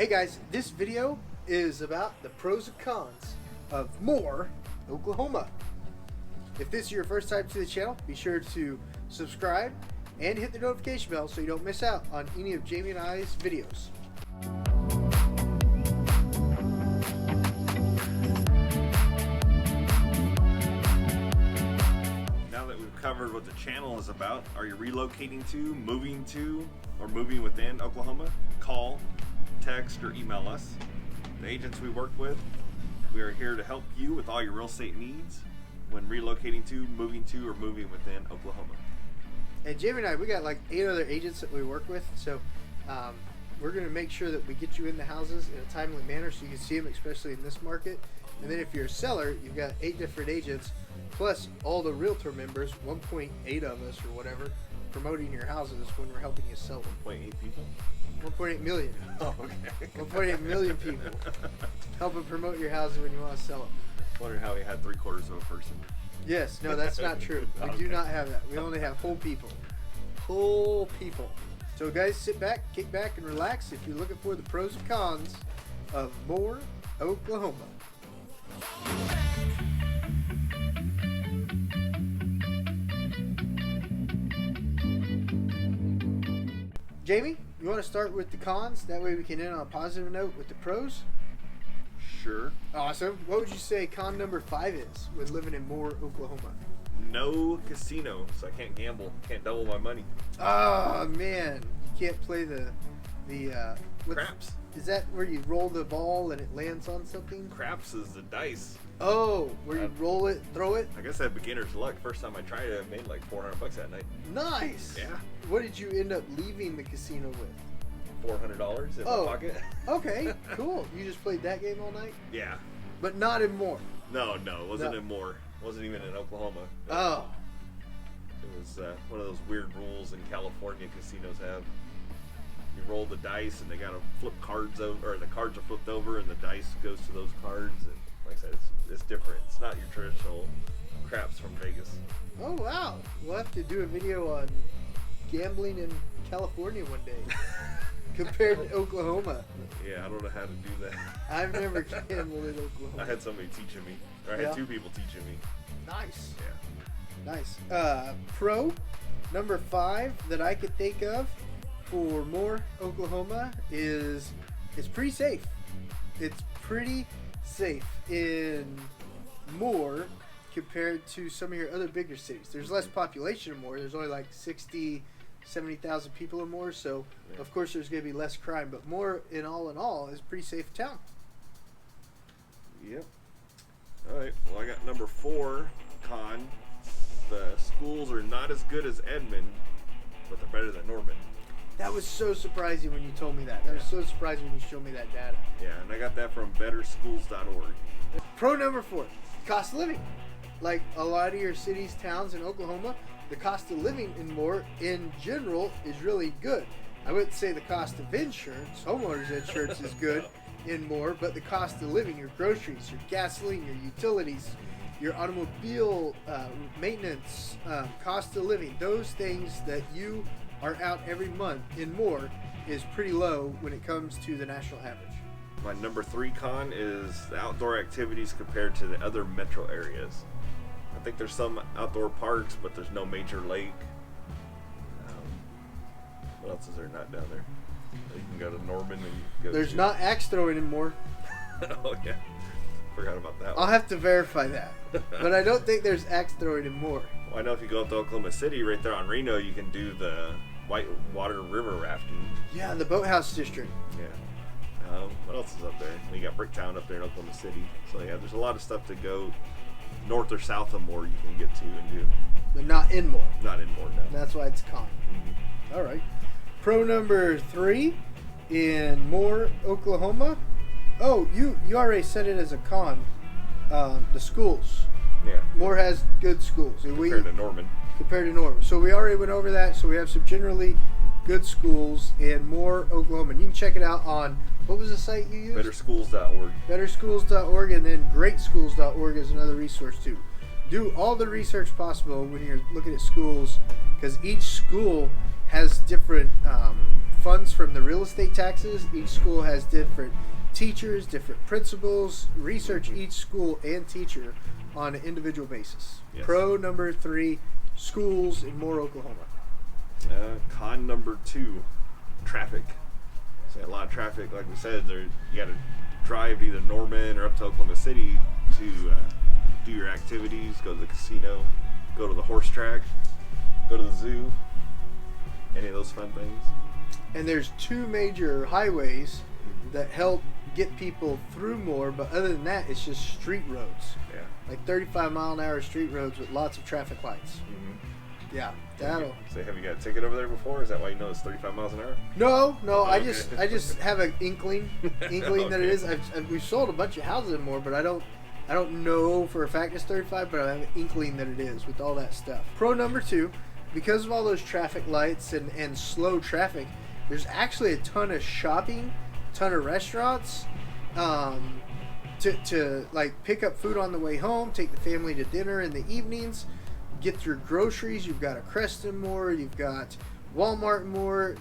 Hey guys, this video is about the pros and cons of Moore, Oklahoma. If this is your first time to the channel, be sure to subscribe and hit the notification bell so you don't miss out on any of Jamie and I's videos. Now that we've covered what the channel is about, are you relocating to, or moving within Oklahoma? Call, text, or email us. The agents we work with, we are here to help you with all your real estate needs when relocating to, or moving within Oklahoma. And Jamie and I, we got like 8 other agents that we work with, so we're going to make sure that we get you in the houses in a timely manner so you can see them, especially in this market. And then if you're a seller, you've got 8 different agents, plus all the Realtor members, 1.8 of us or whatever, promoting your houses when we're helping you sell them. 1.8 people? 1.8 million. Oh, okay. 1.8 million people helping promote your houses when you want to sell them. Wondering how he had 3/4 of a person. Yes, no, that's not true. We do not have that. We only have whole people. Whole people. So guys, sit back, kick back, and relax if you're looking for the pros and cons of Moore, Oklahoma. Jamie, you want to start with the cons? That way we can end on a positive note with the pros. Sure. Awesome. What would you say con number 5 is with living in Moore, Oklahoma? No casino, so I can't gamble. Can't double my money. Oh man, you can't play the Craps. Is that where you roll the ball and it lands on something? Craps is the dice. Oh, where you roll it, throw it? I guess I had beginner's luck. First time I tried it, I made like $400 that night. Nice. Yeah. What did you end up leaving the casino with? $400 in my pocket. Okay, cool. You just played that game all night? Yeah. But not in Moore. No, it wasn't in Moore. Wasn't even in Oklahoma. Oh. It was one of those weird rules in California casinos have. You roll the dice and they gotta flip cards over, or the cards are flipped over and the dice goes to those cards. And like I said, it's different. It's not your traditional craps from Vegas. Oh wow. We'll have to do a video on gambling in California one day. Compared to Oklahoma. Yeah, I don't know how to do that. I've never gambled in Oklahoma. I had somebody teaching me. Or I had 2 people teaching me. Nice. Yeah. Nice. Pro number 5 that I could think of for Moore, Oklahoma is it's pretty safe. It's pretty safe in Moore compared to some of your other bigger cities. There's less population in Moore. There's only like 70,000 people or more, so of course there's going to be less crime, but Moore in all is a pretty safe town. Yep. Alright, well I got number 4 con. The schools are not as good as Edmond, but they're better than Norman. That was so surprising when you told me that. That was so surprising when you showed me that data. Yeah, and I got that from betterschools.org. Pro number 4, cost of living. Like a lot of your cities, towns in Oklahoma, the cost of living in Moore in general is really good. I wouldn't say the cost of insurance, homeowners insurance is good in Moore, but the cost of living, your groceries, your gasoline, your utilities, your automobile maintenance, cost of living, those things that you are out every month in Moore is pretty low when it comes to the national average. My number 3 con is the outdoor activities compared to the other metro areas. I think there's some outdoor parks, but there's no major lake. What else is there not down there? You can go to Norman and go. There's not axe throwing in Moore. Oh yeah, forgot about that one. I'll have to verify that, but I don't think there's axe throwing in Moore. Well, I know if you go up to Oklahoma City, right there on Reno, you can do the whitewater river rafting. Yeah, the boathouse district. Yeah. What else is up there? You got Bricktown up there in Oklahoma City. So yeah, there's a lot of stuff to go north or south of Moore you can get to and do. But not in Moore. Not in Moore, no. That's why it's con. Mm-hmm. All right. Pro number 3 in Moore, Oklahoma. Oh, you already said it as a con. The schools. Yeah. Moore has good schools. Compared to Norman. Compared to Norman. So we already went over that. So we have some generally good schools in Moore, Oklahoma. And you can check it out on, what was the site you used? Betterschools.org. Betterschools.org, and then greatschools.org is another resource too. Do all the research possible when you're looking at schools, because each school has different funds from the real estate taxes. Each school has different teachers, different principals. Research each school and teacher on an individual basis. Yes. Pro number 3, schools in Moore, Oklahoma. Con number 2, traffic. So a lot of traffic, like we said, you got to drive either Norman or up to Oklahoma City to do your activities, go to the casino, go to the horse track, go to the zoo, any of those fun things. And there's 2 major highways that help get people through more, but other than that, it's just street roads. Yeah. Like 35-mile-an-hour street roads with lots of traffic lights. Mm-hmm. Yeah, that'll. So have you got a ticket over there before? Is that why you know it's 35 miles an hour? No, I Okay. just have an inkling that it is. We've sold a bunch of houses in Moore, but I don't know for a fact it's 35, but I have an inkling that it is with all that stuff. Pro number 2, because of all those traffic lights and slow traffic, there's actually a ton of shopping, ton of restaurants, to like pick up food on the way home, take the family to dinner in the evenings, get your groceries. You've got a Creston Moore, you've got Walmart Moore.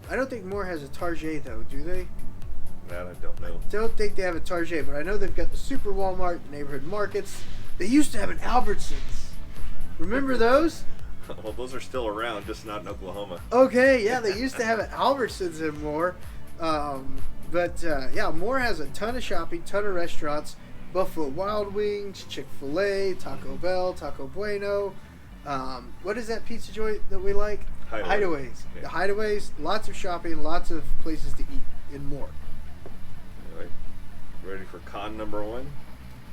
I don't think Moore has a Target though, do they? That I don't know. Don't think they have a Target, but I know they've got the Super Walmart, neighborhood markets. They used to have an Albertsons. Remember those? Well, those are still around, just not in Oklahoma. Okay, yeah, they used to have an Albertsons in Moore. Yeah, Moore has a ton of shopping, ton of restaurants. Buffalo Wild Wings, Chick-fil-A, Taco Bell, Taco Bueno. What is that pizza joint that we like? Hideaways. Yeah. The Hideaways, lots of shopping, lots of places to eat in Moore. Anyway, ready for con number 1?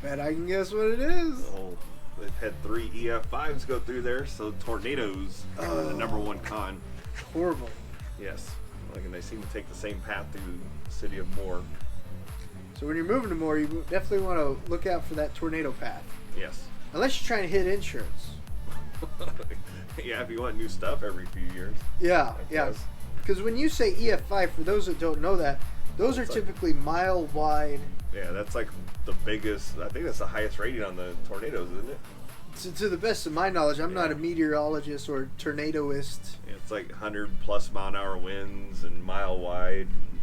Bet I can guess what it is. Oh, they've had 3 EF5s go through there, so tornadoes are the number 1 con. Horrible. Yes, and they seem to take the same path through the city of Moore. So when you're moving to Moore, you definitely want to look out for that tornado path. Yes. Unless you're trying to hit insurance. Yeah, if you want new stuff every few years. Yeah, yeah. Because when you say EF5, for those that don't know that, those are typically mile wide. Yeah, that's like the biggest. I think that's the highest rating on the tornadoes, isn't it? To the best of my knowledge, I'm not a meteorologist or tornadoist. Yeah, it's like 100+ mile-an-hour winds and mile wide, and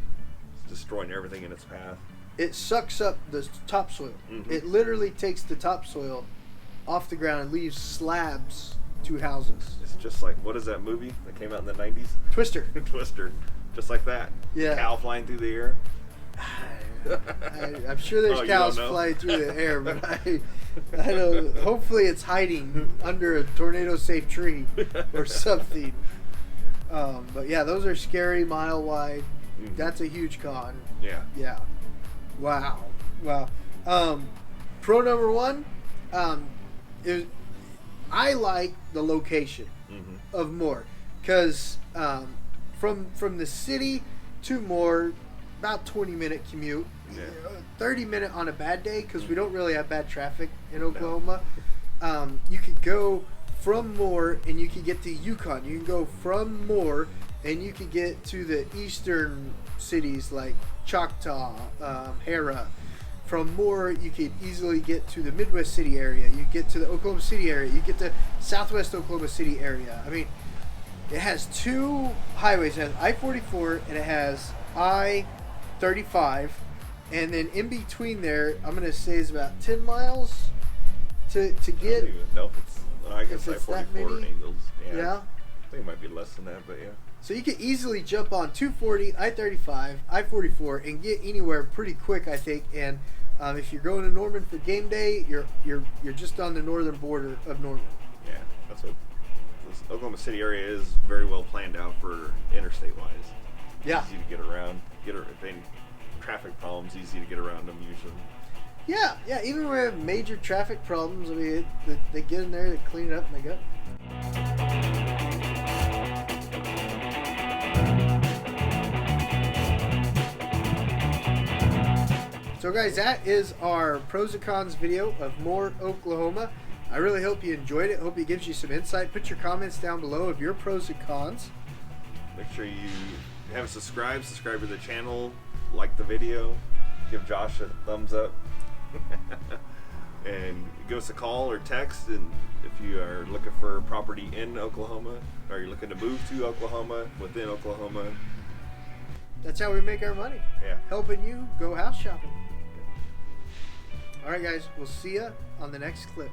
it's destroying everything in its path. It sucks up the topsoil. Mm-hmm. It literally takes the topsoil off the ground and leaves slabs to houses. It's just like, what is that movie that came out in the 90s? Twister. Twister. Just like that. Yeah. Cow flying through the air. I'm sure there's cows flying through the air, but I don't. Hopefully, it's hiding under a tornado-safe tree or something. But yeah, those are scary, mile wide. Mm-hmm. That's a huge con. Yeah. Yeah. Wow. Pro number 1, I like the location of Moore, because from the city to Moore, about 20-minute commute. Yeah. 30-minute on a bad day, because we don't really have bad traffic in Oklahoma. You could go from Moore and you could get to Yukon. You can go from Moore and you could get to the eastern cities like Choctaw, Hera. From Moore, you could easily get to the Midwest City area. You get to the Oklahoma City area. You get to Southwest Oklahoma City area. I mean, it has 2 highways. It has I-44 and it has I-35. And then in between there, I'm going to say is about 10 miles to get. I don't even know if it's. I guess it's that I-44 many? angles. Yeah. I think it might be less than that, but yeah. So you could easily jump on 240, I-35, I-44, and get anywhere pretty quick, I think. And if you're going to Norman for game day, you're just on the northern border of Norman. Yeah, that's what this Oklahoma City area is, very well planned out for interstate wise. Yeah. Easy to get around. If any traffic problems, easy to get around them usually. Yeah. Even when we have major traffic problems, I mean, they get in there, they clean it up, and they go. So guys, that is our pros and cons video of Moore, Oklahoma. I really hope you enjoyed it. Hope it gives you some insight. Put your comments down below of your pros and cons. Make sure you have subscribe to the channel, like the video, give Josh a thumbs up, and give us a call or text. And if you are looking for a property in Oklahoma, or you're looking to move to Oklahoma, within Oklahoma, That's how we make our money. Yeah. Helping you go house shopping. All right, guys. We'll see ya on the next clip.